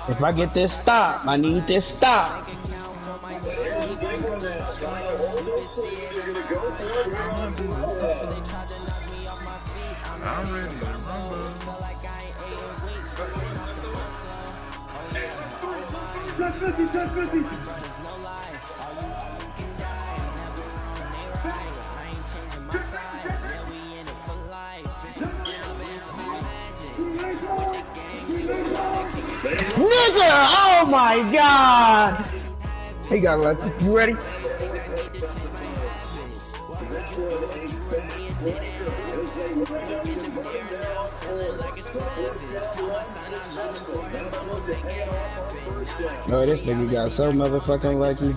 If I get this stop, I need this stop. I'm ready to rumble. Nigga! Oh my god! He got lucky. You ready? Oh, this nigga got so motherfucking lucky.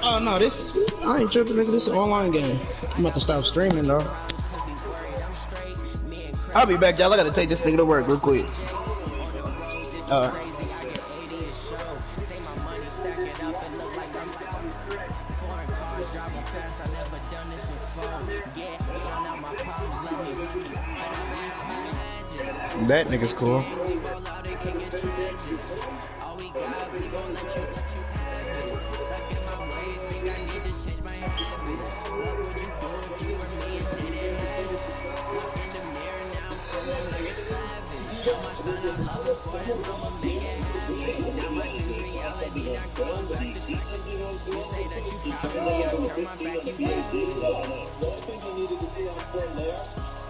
Oh no, this I ain't tripping, nigga. This is an online game. I'm about to stop streaming though. I'll be back, y'all. I gotta take this nigga to work real quick. That nigga's cool.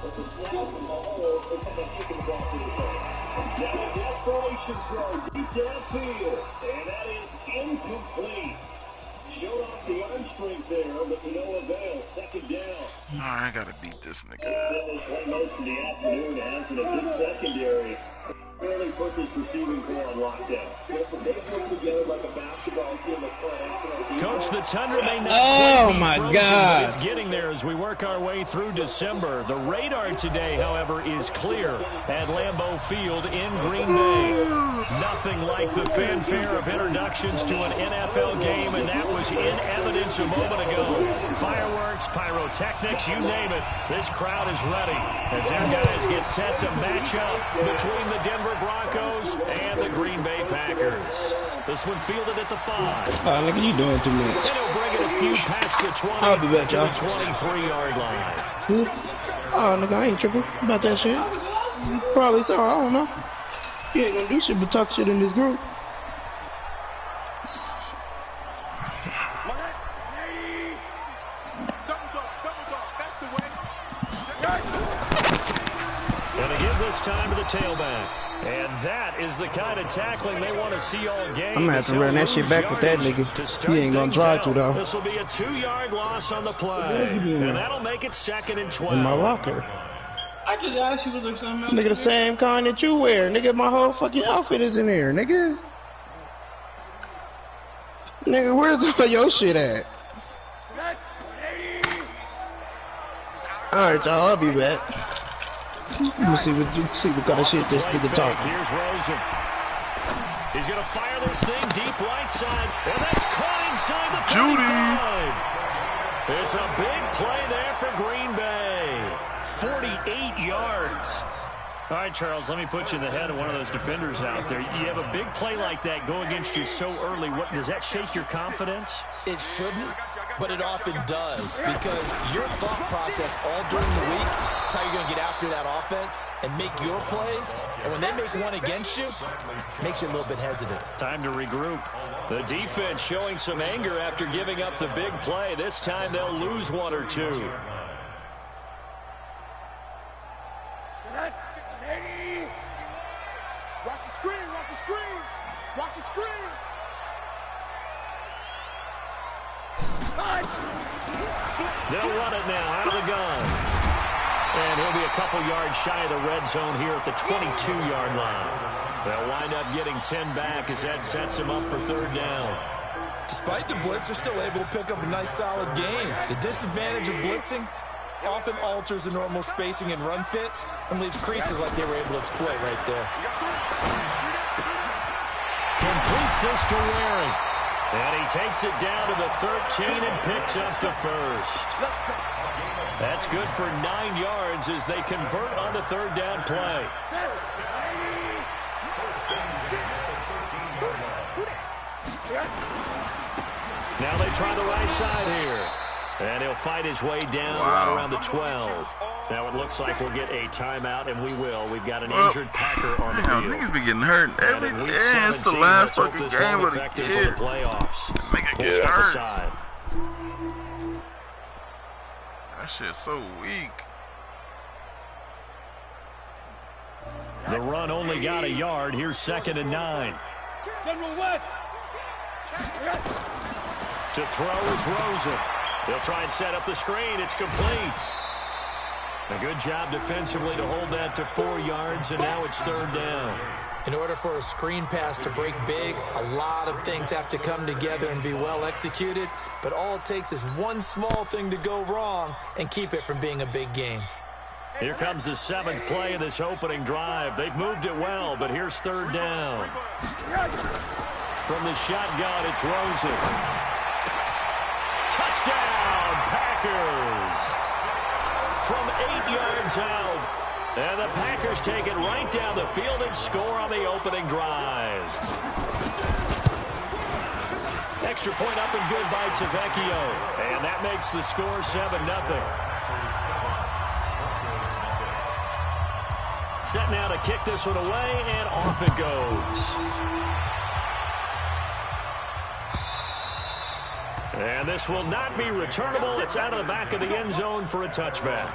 It's a snap from the hole, and someone kicking the ball through the face. Now a desperation throw deep downfield, and that is incomplete. Showed off the arm strength there, but to no avail. Second down. I gotta beat this nigga. They play most of the afternoon, as it of this secondary. Really put this receiving core on lockdown. Listen, they put together like a basketball team that's playing excellent defense. Coach, the tundra may not oh be my frozen, god, but it's getting there as we work our way through December. The radar today, however, is clear at Lambeau Field in Green Bay. Nothing like the fanfare of introductions to an NFL game, and that was in evidence a moment ago. Fireworks, pyrotechnics, you name it. This crowd is ready as their guys get set to match up between the Denver Broncos and the Green Bay Packers. This one fielded at the 5. Oh, nigga, you doing too much. And he'll bring it a few past the 20 I'll be back, to y'all. the 23-yard line. Oh, nigga, I ain't tripping about that shit. Probably so, I don't know. You ain't gonna do shit but talk shit in this group. And again this time to the tailback. And that is the kind of tackling they want to see all game. I'm gonna have to run that shit back with that nigga. He ain't gonna try to though. This will be a 2-yard loss on the play. And that'll make it 2nd and 12. In my locker. I just asked you, was there something else? Nigga, the same kind that you wear. Nigga, my whole fucking outfit is in there, nigga. Nigga, where's all your shit at? Alright, y'all, I'll be back. Let me see what kind of shit this nigga talking. Here's Rosen. He's going to fire this thing deep right side. And that's caught inside the 45. It's a big play there for Green Bay. 48 yards. All right, Charles, let me put you in the head of one of those defenders out there. You have a big play like that go against you so early. What does that shake your confidence? It shouldn't, but it often does, because your thought process all during the week is how you're going to get after that offense and make your plays. And when they make one against you, it makes you a little bit hesitant. Time to regroup. The defense showing some anger after giving up the big play. This time they'll lose one or two. Watch the screen, watch the screen, watch the screen. They'll run it now out of the gun. And he'll be a couple yards shy of the red zone here at the 22-yard line. They'll wind up getting 10 back as that sets him up for 3rd down. Despite the blitz, they're still able to pick up a nice solid gain. The disadvantage of blitzing, often alters the normal spacing and run fits and leaves creases like they were able to exploit right there. Completes this to Waring. And he takes it down to the 13 and picks up the first. That's good for 9 yards as they convert on the third down play. Now they try the right side here. And he'll fight his way down right around the 12. Now it looks like we'll get a timeout, and we will. We've got an injured Packer on the field. Niggas be getting hurt every day. It's the last fucking game of the year. Nigga get hurt. That shit's so weak. The run only got a yard. Here's 2nd and 9. General West. To throw is Rosen. They'll try and set up the screen. It's complete. A good job defensively to hold that to 4 yards, and now it's 3rd down. In order for a screen pass to break big, a lot of things have to come together and be well executed, but all it takes is one small thing to go wrong and keep it from being a big game. Here comes the 7th play of this opening drive. They've moved it well, but here's 3rd down. From the shotgun, it's Rosen. Touchdown, Packers! From 8 yards out. And the Packers take it right down the field and score on the opening drive. Extra point up and good by Tavecchio. And that makes the score 7-0. Set now to kick this one away, and off it goes. And this will not be returnable. It's out of the back of the end zone for a touchback.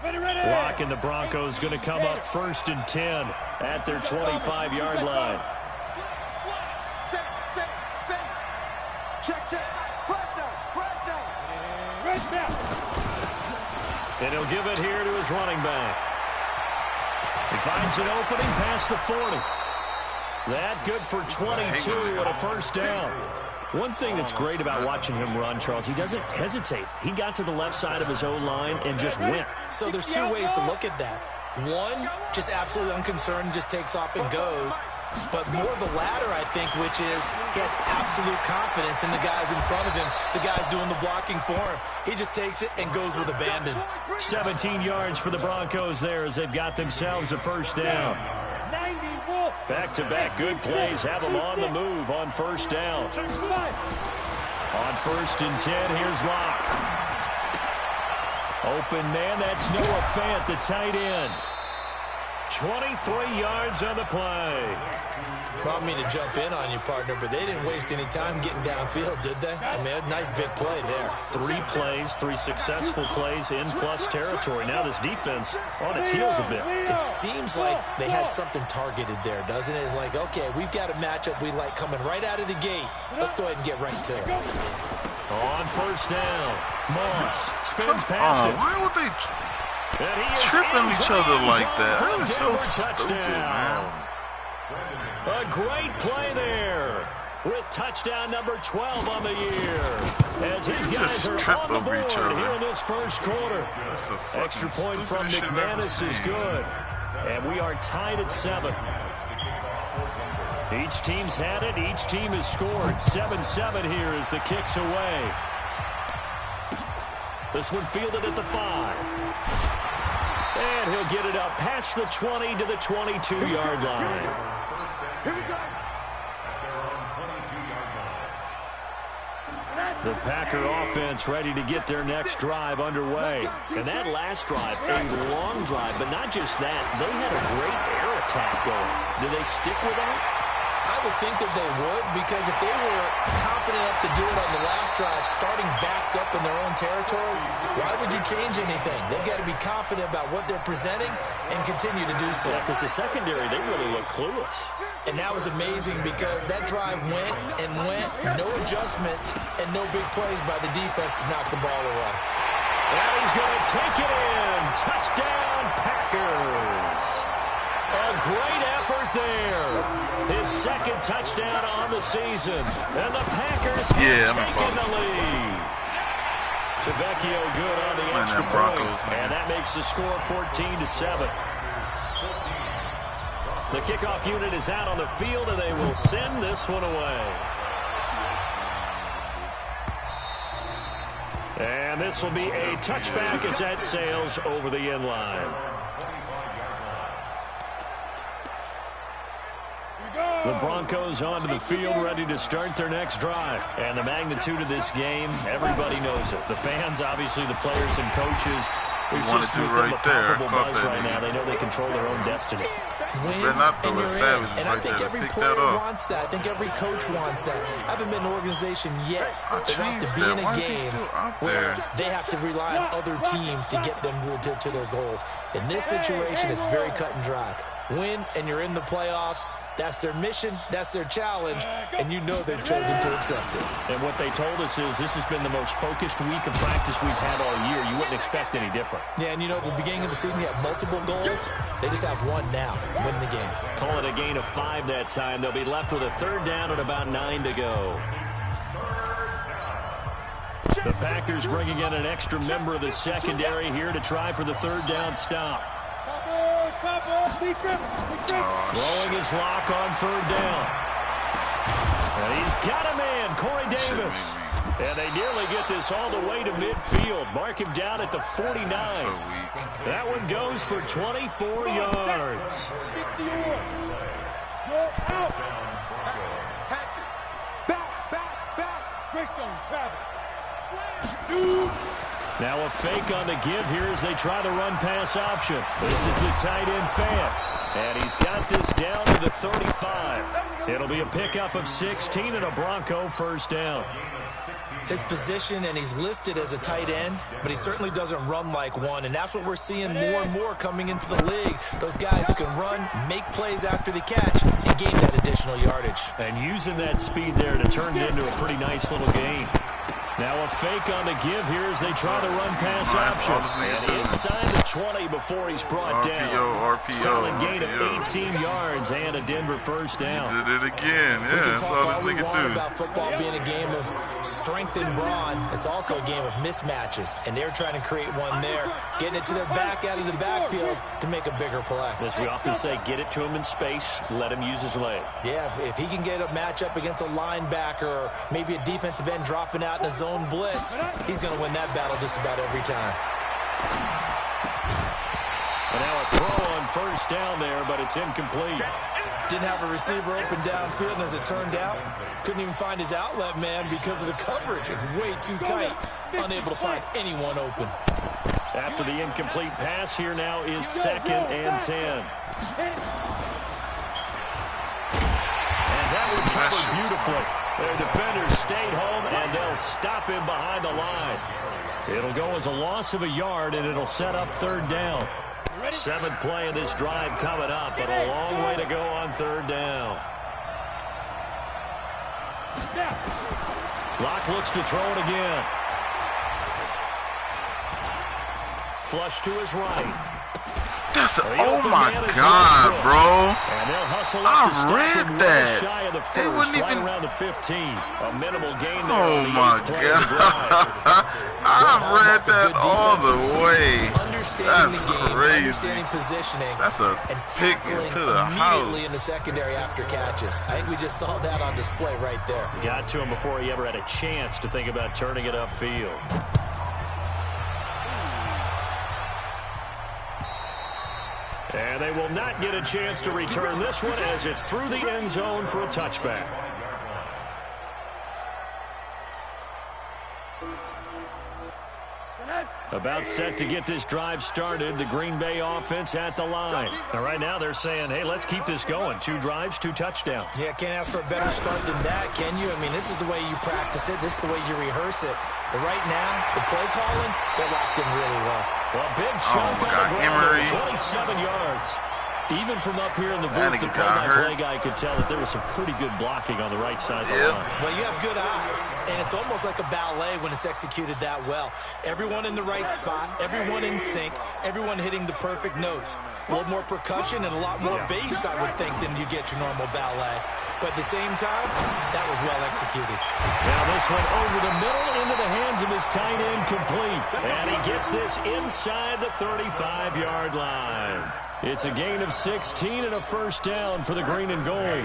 Lock and the Broncos going to come up 1st and 10 at their 25-yard line. Check. Flag down. Right now. And he'll give it here to his running back. He finds an opening past the 40. That good for 22 and a 1st down. One thing that's great about watching him run, Charles, he doesn't hesitate. He got to the left side of his O-line and just went. So there's 2 ways to look at that. One, just absolutely unconcerned, just takes off and goes. But more the latter, I think, which is he has absolute confidence in the guys in front of him, the guys doing the blocking for him. He just takes it and goes with abandon. 17 yards for the Broncos there as they've got themselves a 1st down. Back-to-back good plays have them on the move on 1st down. On 1st and 10, here's Locke. Open man, that's Noah Fant, the tight end. 23 yards on the play. Brought me to jump in on you, partner, but they didn't waste any time getting downfield, did they? I mean, a nice big play there. 3 plays, 3 successful plays in plus territory. Now this defense on its heels a bit. It seems like they had something targeted there, doesn't it? It's like, okay, we've got a matchup we like coming right out of the gate. Let's go ahead and get right to it. On 1st down, Moss spins past it. Why would they tripping each other like that? That is so stupid, man. A great play there with touchdown number 12 on the year. As his guys are on the board here in this 1st quarter. Extra point from McManus is good. And we are tied at 7. Each team's had it. Each team has scored. 7-7 here as the kick's away. This one fielded at the 5. And he'll get it up past the 20 to the 22-yard line. The Packer offense ready to get their next drive underway. And that last drive, a long drive, but not just that. They had a great air attack going. Do they stick with that? I would think that they would, because if they were confident enough to do it on the last drive, starting backed up in their own territory, why would you change anything? They've got to be confident about what they're presenting and continue to do so. Yeah, because the secondary, they really look clueless. And that was amazing because that drive went and went, no adjustments, and no big plays by the defense to knock the ball away. And he's going to take it in. Touchdown, Packers. A great effort there. second touchdown on the season. And the Packers have taken the lead. Tavecchio good on the extra point. And that makes the score 14-7. The kickoff unit is out on the field, and they will send this one away. And this will be a touchback as that sails over the end line. The Broncos onto the field, ready to start their next drive. And the magnitude of this game, everybody knows it. The fans, obviously, the players and coaches. There's just right a palpable buzz right now. They know they control their own destiny. Win, and you're in. And I think every player wants that. I think every coach wants that. I haven't been in an organization yet that wants to be in a game where they have to rely on other teams to get them to their goals. In this situation, it's very cut and dry. Win, and you're in the playoffs. That's their mission, that's their challenge, and you know they've chosen to accept it. And what they told us is this has been the most focused week of practice we've had all year. You wouldn't expect any different. Yeah, and you know, at the beginning of the season, you have multiple goals. They just have one now, win the game. Call it a gain of 5 that time. They'll be left with a third down and about 9 to go. The Packers bringing in an extra member of the secondary here to try for the third down stop. Throwing his lock on third down. And he's got a man, Corey Davis. And they nearly get this all the way to midfield. Mark him down at the 49. That one goes for 24 yards. Now a fake on the give here as they try the run-pass option. This is the tight end fan. And he's got this down to the 35. It'll be a pickup of 16 and a Bronco first down. His position, and he's listed as a tight end, but he certainly doesn't run like one, and that's what we're seeing more and more coming into the league. Those guys who can run, make plays after the catch, and gain that additional yardage. And using that speed there to turn it into a pretty nice little gain. Now a fake on the give here as they try the run-pass option. And inside the 20 before he's brought down. Solid gain of 18 yards and a Denver first down. He did it again. Yeah, we can talk all we want about football being a game of strength and brawn. It's also a game of mismatches, and they're trying to create one there, getting it to their back out of the backfield to make a bigger play. As we often say, get it to him in space, let him use his leg. Yeah, if he can get a matchup against a linebacker or maybe a defensive end dropping out in a zone blitz, he's going to win that battle just about every time. And now a throw on first down there, but it's incomplete. Didn't have a receiver open downfield, and as it turned out, couldn't even find his outlet man because of the coverage. It's way too tight, unable to find anyone open. After the incomplete pass, here now is 2nd and 10. And that one covered beautifully. Their defenders stayed home, and they'll stop him behind the line. It'll go as a loss of a yard, and it'll set up third down. 7th play of this drive coming up, but a long way to go on third down. Locke looks to throw it again. Flush to his right. That's oh my God, bro! I read that. They wouldn't even around the 15. A minimal gain there. Oh my God! I read that all the way. That's crazy. Positioning. That's a pick to the house. Immediately in the secondary after catches. I think we just saw that on display right there. Got to him before he ever had a chance to think about turning it upfield. And they will not get a chance to return this one as it's through the end zone for a touchback. About set to get this drive started. The Green Bay offense at the line. Now, right now they're saying, hey, let's keep this going. 2 drives, 2 touchdowns. Yeah, can't ask for a better start than that, can you? I mean, this is the way you practice it. This is the way you rehearse it. But right now, the play calling, they're locked in really well. Well, big chunk on the ground, 27 yards. Even from up here in the booth, the play-by-play guy could tell that there was some pretty good blocking on the right side of the line. Well, you have good eyes, and it's almost like a ballet when it's executed that well. Everyone in the right spot, everyone in sync, everyone hitting the perfect notes. A little more percussion and a lot more bass, I would think, than you get your normal ballet. But at the same time, that was well executed. Now this one over the middle into the hands of his tight end, complete. And he gets this inside the 35-yard line. It's a gain of 16 and a first down for the green and gold.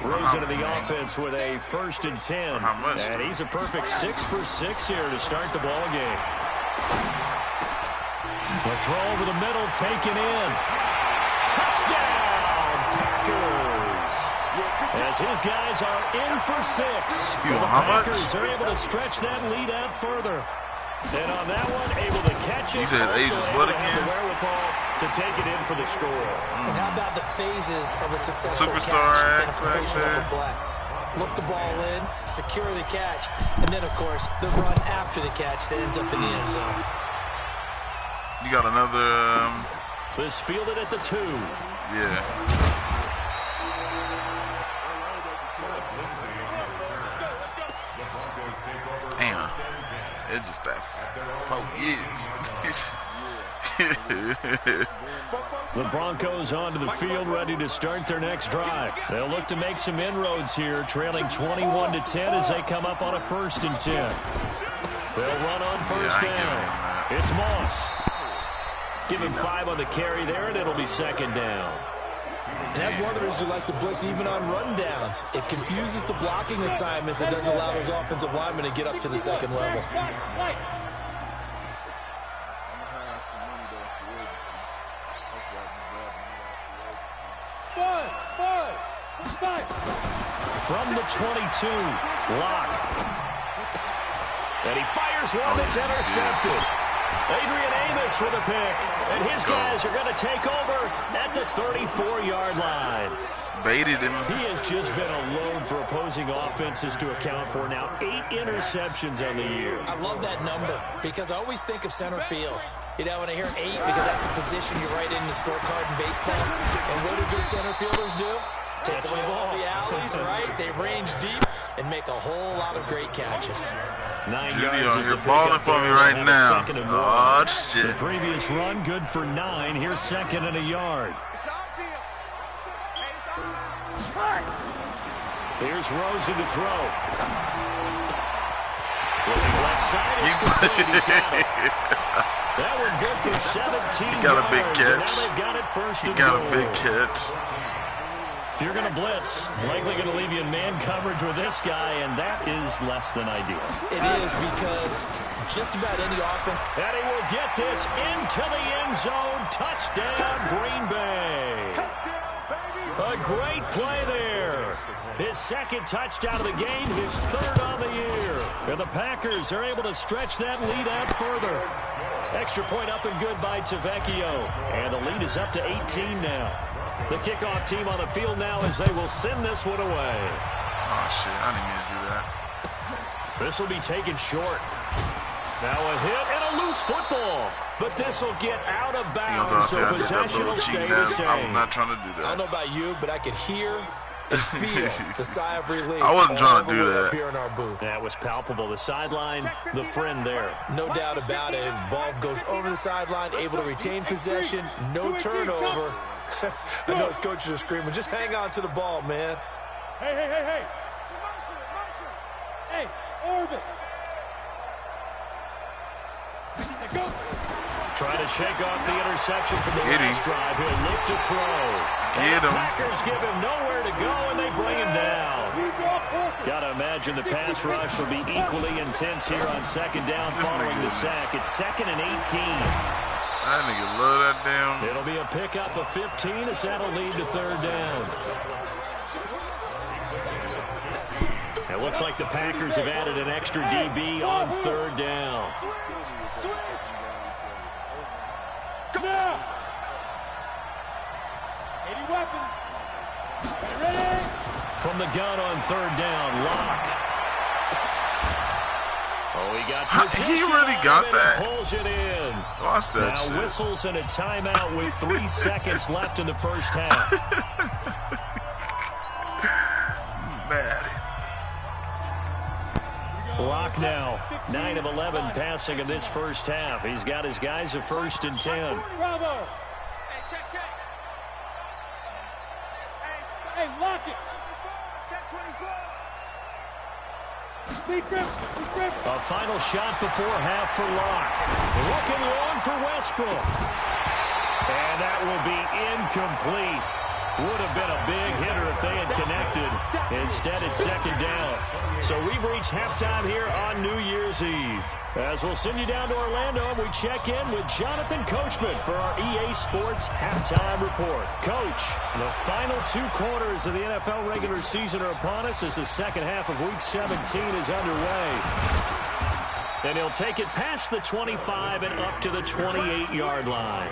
Rose into the offense with a 1st and 10. And he's a perfect 6 for 6 here to start the ball game. The throw over the middle, taken in. Touchdown, Packers! As his guys are in for 6. The Packers are able to stretch that lead out further. And on that one, able to catch it. He said ages what again? The wherewithal to take it in for the score. And how about the phases of a successful Superstar catch and X completion back of a play? Look the ball in, secure the catch, and then, of course, the run after the catch that ends up in the end zone. You got another... This fielded at the 2. Yeah. Damn. It's just that 4 years. The Broncos onto the field, ready to start their next drive. They'll look to make some inroads here, trailing 21-10 as they come up on a 1st and 10. They'll run on first down. It's Moss. Give him 5 on the carry there, and it'll be 2nd down. And that's one of the reasons we like to blitz even on rundowns. It confuses the blocking assignments. It doesn't allow those offensive linemen to get up to the 2nd level. From the 22, Locke. And he fires one that's intercepted. Adrian Amos with a pick. And his guys are going to take over at the 34-yard line. Baited him. He has just been a load for opposing offenses to account for. Now 8 interceptions on the year. I love that number because I always think of center field. You know, when I hear 8, because that's the position you write in the scorecard in baseball. And what do good center fielders do? Take away all the alleys, right? They range deep and make a whole lot of great catches. 9 yards. You're balling for me right now. Oh, shit. The previous run, good for 9. Here's 2nd and a yard. Here's Rosen to throw. Looking left side, it's complete. He's got it. That one good for 17 He got a big yards, catch. and now they've got it first He and got goal. a big catch. If you're going to blitz, likely going to leave you in man coverage with this guy, and that is less than ideal. It is because just about any offense. And he will get this into the end zone. Touchdown, Green Bay. A great play there. His 2nd touchdown of the game, his 3rd on the year. And the Packers are able to stretch that lead out further. Extra point up and good by Tavecchio. And the lead is up to 18 now. The kickoff team on the field now as they will send this one away. Oh, shit. I didn't mean to do that. This will be taken short. Now a hit and a loose football. But this will get out of bounds, so possession will stay the same. I was not trying to do that. I don't know about you, but I could hear and feel the sigh of relief. I wasn't trying to do that. Up here in our booth. That was palpable. The sideline, the friend there. No doubt about it. Ball goes over the sideline, able to retain possession, no turnover. I know his coaches are screaming, just hang on to the ball, man. Hey. Hey, orbit. Go. Trying to shake off the interception from the last drive. He'll look to throw. Get him. Packers give him nowhere to go, and they bring him down. Got to imagine the pass rush will be equally intense here on 2nd down following the sack. It's 2nd and 18. That nigga love that damn. It'll be a pickup of 15 as that'll lead to 3rd down. It looks like the Packers have added an extra DB on 3rd down. Now. 80 weapons. Ready? From the gun on 3rd down, Locke. Oh, he got possession. He really got that. Pulls it in. Watch that shit. Now whistles and a timeout with 3 seconds left in the first half. Mad. Locke now, 9 of 11 passing in this first half. He's got his guys a 1st and 10. Bravo. Hey, lock it. A final shot before half for Locke. Looking long for Westbrook. And that will be incomplete. Would have been a big hitter if they had connected. Instead, it's second down. So we've reached halftime here on New Year's Eve. As we'll send you down to Orlando, and we check in with Jonathan Coachman for our EA Sports Halftime Report. Coach, the final 2 quarters of the NFL regular season are upon us as the second half of Week 17 is underway. And he'll take it past the 25 and up to the 28-yard line.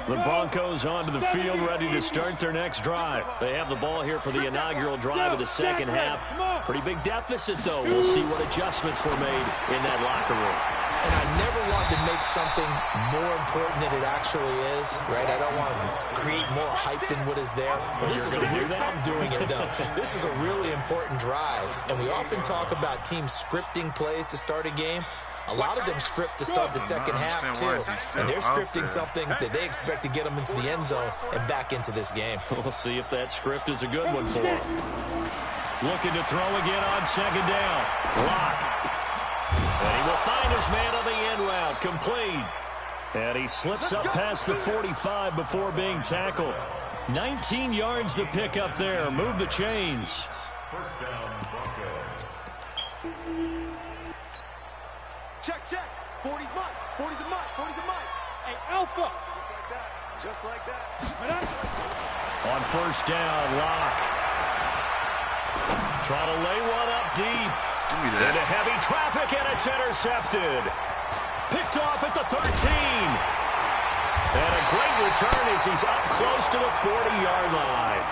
The Broncos onto the field, ready to start their next drive. They have the ball here for the inaugural drive of the second half. Pretty big deficit, though. We'll see what adjustments were made in that locker room. And I never wanted to make something more important than it actually is, right? I don't want to create more hype than what is there. But this is I'm doing it, though. This is a really important drive. And we often talk about teams scripting plays to start a game. A lot of them script to start the second half, too. And they're scripting something that they expect to get them into the end zone and back into this game. We'll see if that script is a good one for them. Looking to throw again on second down. Locke. And he will find his man on the end route. Complete. And he slips up past the 45 before being tackled. 19 yards to pick up there. Move the chains. First down, Broncos. Check. 40's mine. 40's a mine. 40's a mine. Hey, Alpha. Just like that. On first down, Locke. Try to lay one up deep. Give me that. Into heavy traffic, and it's intercepted. Picked off at the 13. And a great return as he's up close to the 40-yard line.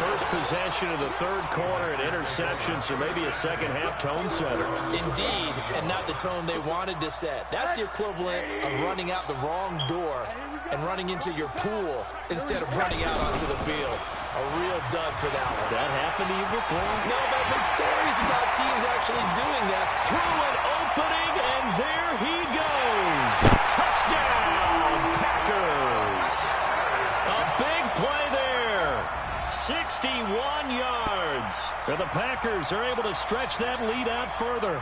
First possession of the third quarter, an interception, so maybe a second-half tone setter. Indeed, and not the tone they wanted to set. That's the equivalent of running out the wrong door and running into your pool instead of running out onto the field. A real dud for that one. Has that happened to you before? No, but I've heard stories about teams actually doing that. Through an opening, and there he goes. Touchdown, Packers. A big play there. 61 yards. And the Packers are able to stretch that lead out further.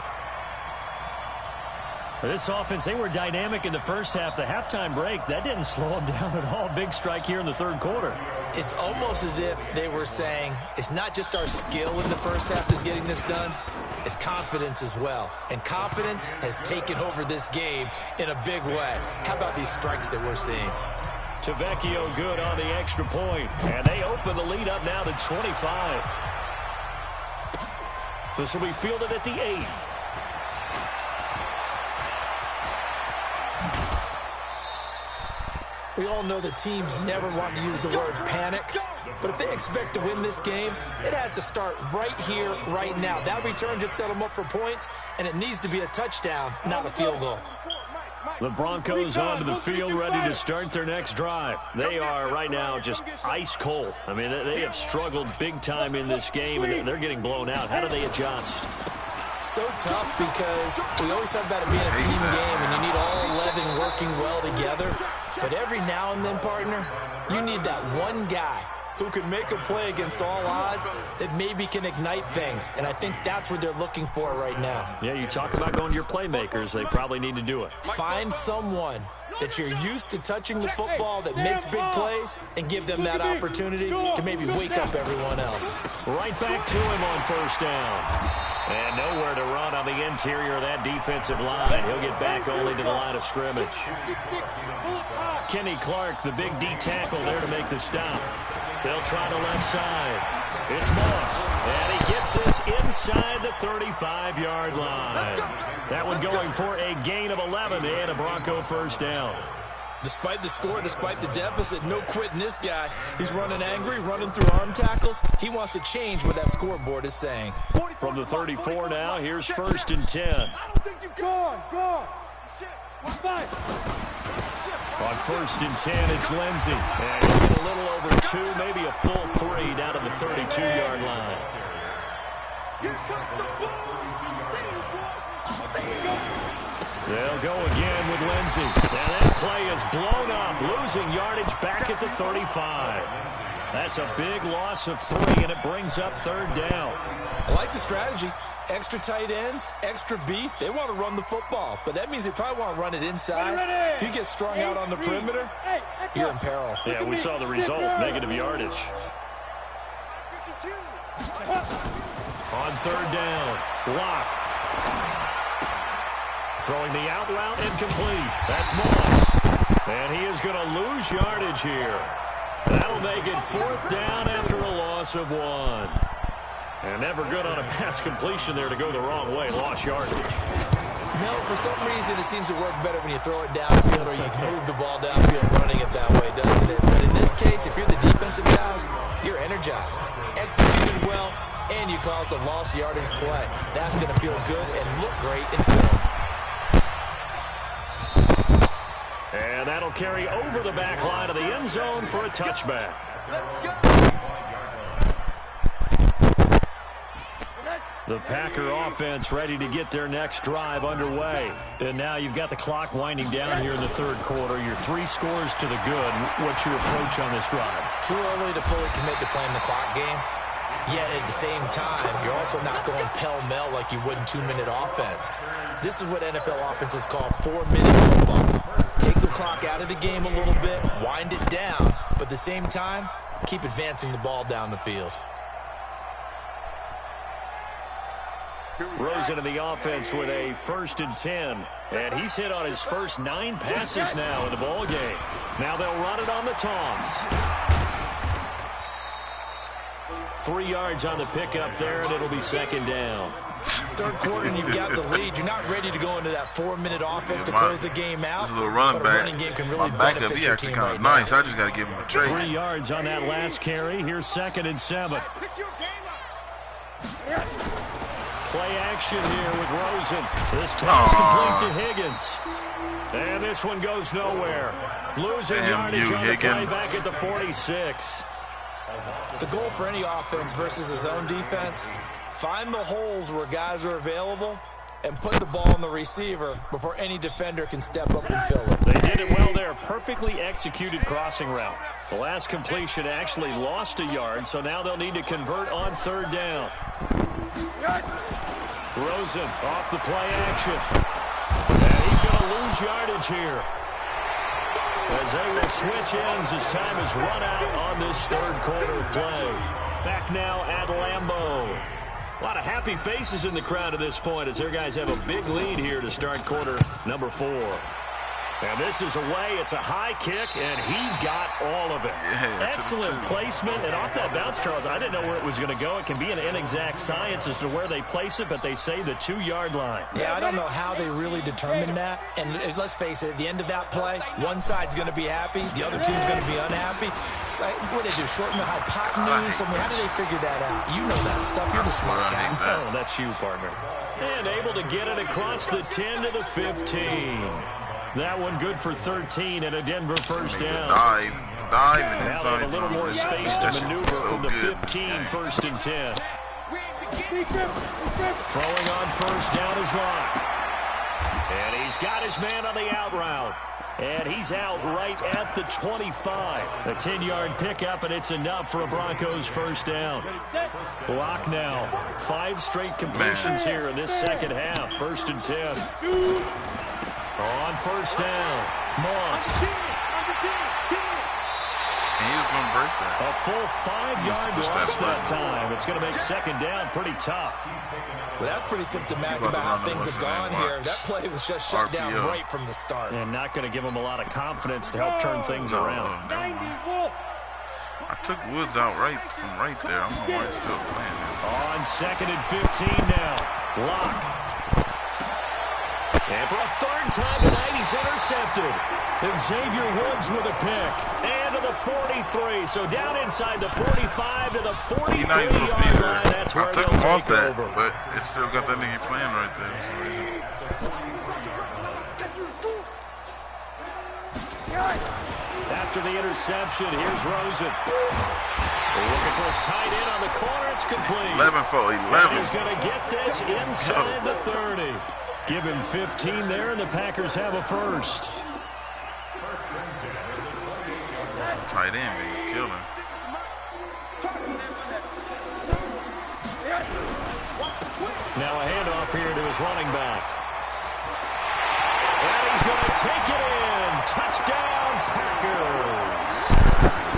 This offense, they were dynamic in the first half. The halftime break, that didn't slow them down at all. Big strike here in the third quarter. It's almost as if they were saying, it's not just our skill in the first half that's getting this done, it's confidence as well. And confidence has taken over this game in a big way. How about these strikes that we're seeing? Tavecchio good on the extra point. And they open the lead up now to 25. This will be fielded at the 8. We all know the teams never want to use the word panic, but if they expect to win this game, it has to start right here, right now. That return just set them up for points, and it needs to be a touchdown, not a field goal. The Broncos onto the field, ready to start their next drive. They are right now just ice cold. I mean, they have struggled big time in this game, and they're getting blown out. How do they adjust? So tough because we always talk about it being a team game, and you need all 11 working well together. But every now and then, partner, you need that one guy who can make a play against all odds that maybe can ignite things. And I think that's what they're looking for right now. Yeah, you talk about going to your playmakers. They probably need to do it. Find someone that you're used to touching the football that makes big plays and give them that opportunity to maybe wake up everyone else. Right back to him on first down. And nowhere to run on the interior of that defensive line. He'll get back only to the line of scrimmage. Kenny Clark, the big D tackle there to make the stop. They'll try the left side. It's Moss. And he gets this inside the 35-yard line. That one going for a gain of 11 and a Bronco first down. Despite the score, despite the deficit, no quitting this guy. He's running angry, running through arm tackles. He wants to change what that scoreboard is saying. From the 34 now, here's first and 10. Go on. On first and 10, it's Lindsey. And he'll get a little over 2, maybe a full 3 down to the 32-yard line. They'll go again with Lindsey. And that play is blown up, losing yardage back at the 35. That's a big loss of 3, and it brings up 3rd down. I like the strategy. Extra tight ends, extra beef. They want to run the football, but that means they probably want to run it inside. If you get strung out on the perimeter, you're in peril. Yeah, we saw the result, negative yardage. On 3rd down, Locke. Throwing the out route incomplete. That's Moss. And he is going to lose yardage here. That'll make it 4th down after a loss of 1. And never good on a pass completion there to go the wrong way. Lost yardage. No, for some reason it seems to work better when you throw it downfield or you can move the ball downfield running it that way, doesn't it? But in this case, if you're the defensive guys, you're energized. Executed well, and you caused a lost yardage play. That's going to feel good and look great in film. And that'll carry over the back line of the end zone for a touchback. The Packer offense ready to get their next drive underway. And now you've got the clock winding down here in the 3rd quarter. You're 3 scores to the good. What's your approach on this drive? Too early to fully commit to playing the clock game. Yet at the same time, you're also not going pell-mell like you would in 2-minute offense. This is what NFL offenses call 4-minute football. Take the clock out of the game a little bit, wind it down, but at the same time, keep advancing the ball down the field. Rosen in the offense with a 1st and 10. And he's hit on his first 9 passes now in the ball game. Now they'll run it on the toss. 3 yards on the pickup there, and it'll be 2nd down. 3rd quarter, and you've got the lead. You're not ready to go into that 4-minute offense to close the game out. This little running back. Running game can really backup, benefit he your actually team kind of right nice. now. I just got to give him a trade. 3 yards on that last carry. Here's 2nd and 7. Play action here with Rosen. This pass complete to Higgins. And this one goes nowhere. Losing yardage on the play back at the 46. The goal for any offense versus a zone defense, find the holes where guys are available and put the ball on the receiver before any defender can step up and fill it. They did it well there. Perfectly executed crossing route. The last completion actually lost a yard, so now they'll need to convert on 3rd down. Rosen off the play action. And he's going to lose yardage here, as they will switch ends as time is run out on this 3rd quarter of play. Back now at Lambeau. A lot of happy faces in the crowd at this point as their guys have a big lead here to start quarter number 4. And this is away. It's a high kick, and he got all of it. Yeah, excellent placement. And off that bounce, Charles, I didn't know where it was going to go. It can be an inexact science as to where they place it, but they say the 2-yard line. Yeah, I don't know how they really determined that. And let's face it, at the end of that play, one side's going to be happy, the other team's going to be unhappy. It's like, what do they do, shorten the hypotenuse? I mean, how do they figure that out? You know that stuff. You're the smart guy. Oh, that's you, partner. And able to get it across the 10 to the 15. That one good for 13 and a Denver 1st down. Dive and now they have a little more space to maneuver from the 15, 1st and 10. Throwing on 1st down is Locke. And he's got his man on the out route. And he's out right at the 25. A 10-yard pickup, and it's enough for a Broncos 1st down. Locke now. 5 straight completions here in this 2nd half. 1st and 10. On 1st down, Moss. He was going to break that. A full 5-yard loss that time. It's going to make 2nd down pretty tough. Well, that's pretty symptomatic about how things have gone here. That play was just shut down right from the start. And not going to give them a lot of confidence to help turn things around. I took Woods out from right there. I don't know why he's still playing. On 2nd and 15 now, Locke. And for a 3rd time tonight, he's intercepted. Xavier Woods with a pick. And to the 43. So down inside the 45 to the 43-yard line. That's where they'll take over. But it's still got that nigga playing right there for some reason. After the interception, here's Rosen. Looking for his tight end on the corner. It's complete. 11 for 11. He's going to get this inside the 30. Give him 15 there, and the Packers have a first. Tight end, baby. Kill him. Now a handoff here to his running back. And he's going to take it in. Touchdown, Packers.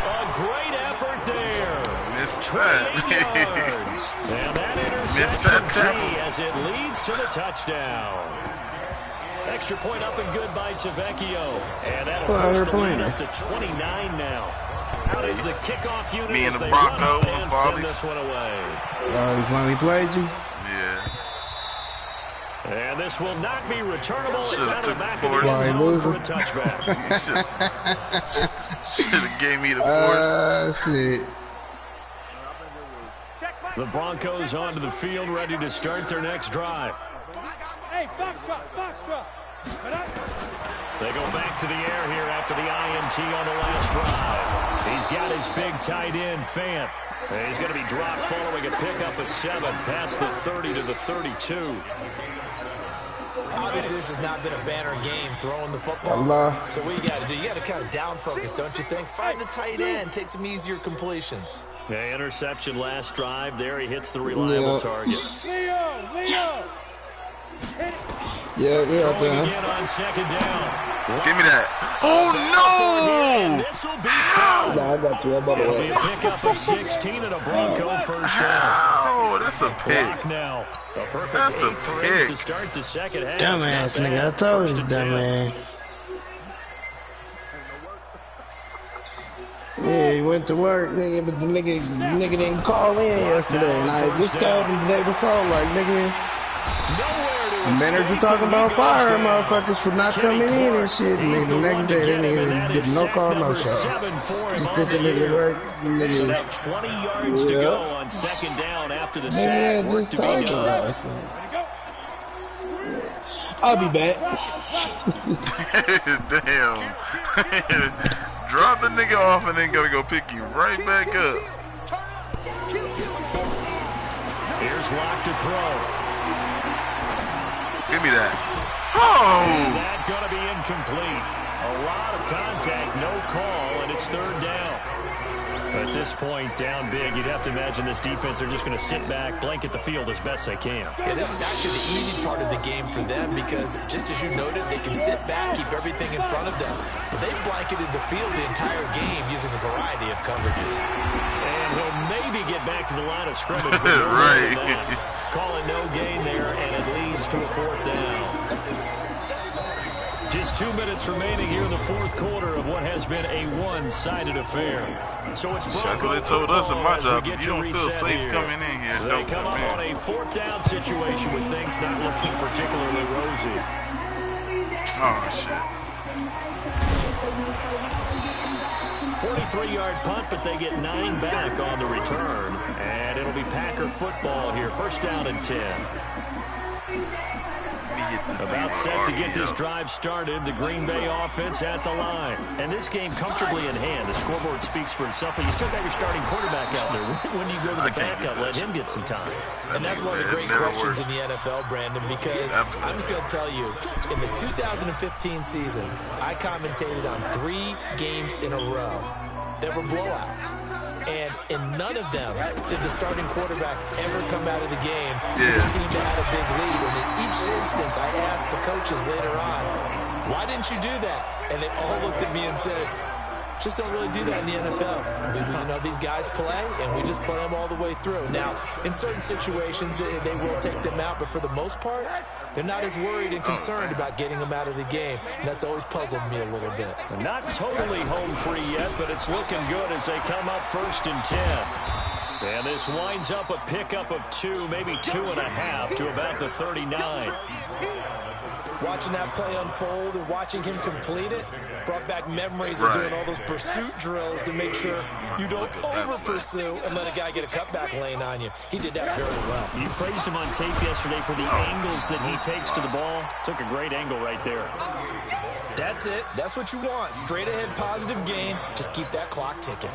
A great effort there. Missed 28 that. yards. And that interception key as it leads to the touchdown. Extra point up and good by Tavecchio. And that'll push the lead up to 29 now. Out is the kickoff unit. Me and as the they Broncos run up and send this one away. He finally played you? Yeah. And this will not be returnable. It's out of the back of force. the end zone for a touchback. Should have gave me the force. Shit. The Broncos onto the field, ready to start their next drive. Hey, Foxtrot, Foxtrot. They go back to the air here after the INT on the last drive. He's got his big tight end, Fant. And he's going to be dropped following a pickup of 7 past the 30 to the 32. Obviously, this has not been a banner game throwing the football. Allah. So what you got to do, you got to kind of down focus, don't you think? Find the tight end, take some easier completions. Yeah, interception last drive. There he hits the reliable target. Leo. Yeah, we're up Throwing there. again on second down. Give me that. Oh, no! This will be foul. Nah, I got you. I'm about to It'll be wait. a pickup of 16 and a Bronco first down. How? That's a Block pick. now. A perfect That's a 8 for 8 pick. to start the second half. Dumbass Not nigga. I bad. told First you, and 10. dumbass. Yeah, he went to work, nigga, but the nigga didn't call in yesterday. And I just told him the day before, like, nigga, manager talking about firing motherfuckers for not coming in and shit. Nigga, the next day, they didn't get no call, no show. Just took the nigga to work, So nigga. that 20 yards to go on second down after the sack. Yeah, Work just to be told you done. last night. I'll be back. Damn. Drop the nigga off and then gotta go pick you right back up. Here's Lock to throw. Give me that. Oh! That's going to be incomplete. A lot of contact, no call, and it's third down. At this point, down big, you'd have to imagine this defense are just going to sit back, blanket the field as best they can. Yeah, this is actually the easy part of the game for them because, just as you noted, they can sit back, keep everything in front of them. But they've blanketed the field the entire game using a variety of coverages. And he'll maybe get back to the line of scrimmage. But no Right. more than that. Calling no gain there, and it leads to a fourth down. Just 2 minutes remaining here in the fourth quarter of what has been a one-sided affair. So it's That's what they told us in my job. If you don't feel reset safe here. coming in here, They don't come come up on in. a fourth down situation with things not looking particularly rosy. Oh, shit. 43-yard punt, but they get 9 back on the return. And it'll be Packer football here. First down and 10. About set to get this drive started. The Green Bay offense at the line. And this game comfortably in hand. The scoreboard speaks for itself, but you still got your starting quarterback out there. When do you go to the backup, let him get some time? And that's one of the great questions in the NFL, Brandon, because I'm just going to tell you, in the 2015 season, I commentated on 3 games in a row that were blowouts. And in none of them did the starting quarterback ever come out of the game for the team that had a big lead. And in each instance, I asked the coaches later on, why didn't you do that? And they all looked at me and said, just don't really do that in the NFL. You know, these guys play, and we just play them all the way through. Now, in certain situations, they will take them out, but for the most part, they're not as worried and concerned about getting them out of the game. And that's always puzzled me a little bit. Not totally home free yet, but it's looking good as they come up first and 10. And this winds up a pickup of 2, maybe 2.5 to about the 39. Watching that play unfold and watching him complete it brought back memories of doing all those pursuit drills to make sure you don't over-pursue and let a guy get a cutback lane on you. He did that very well. You praised him on tape yesterday for the angles that he takes to the ball. Took a great angle right there. That's it. That's what you want. Straight ahead, positive gain. Just keep that clock ticking.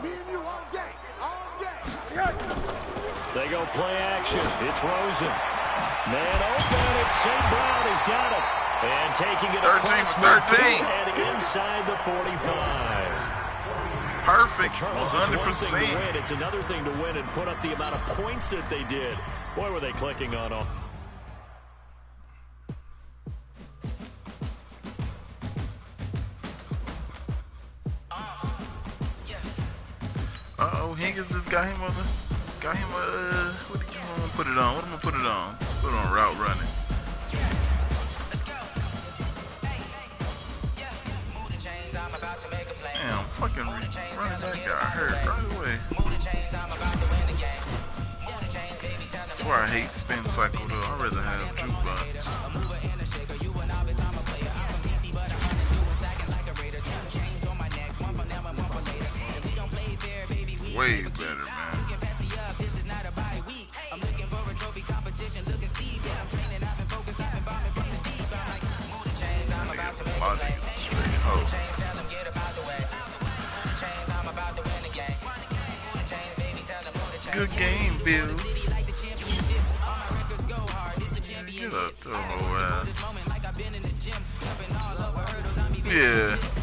Me and you all day. All day. They go play action. It's Rosen. Man open. It's St. Brown. He's got it. And taking it across midfield and inside the 45. Perfect. Charles, it's one thing to 100%. win. It's another thing to win and put up the amount of points that they did. Boy, were they clicking on them. Uh-oh, Higgins just got him what do you want to put it on? What am I put it on? Put it on route running. Damn, fucking running that guy hurt right away. That's why I hate spin cycle though. I'd rather have jukebox. Way better, man. Logic straight hoe. Good game, Bills. Get up to the whole ass. Yeah.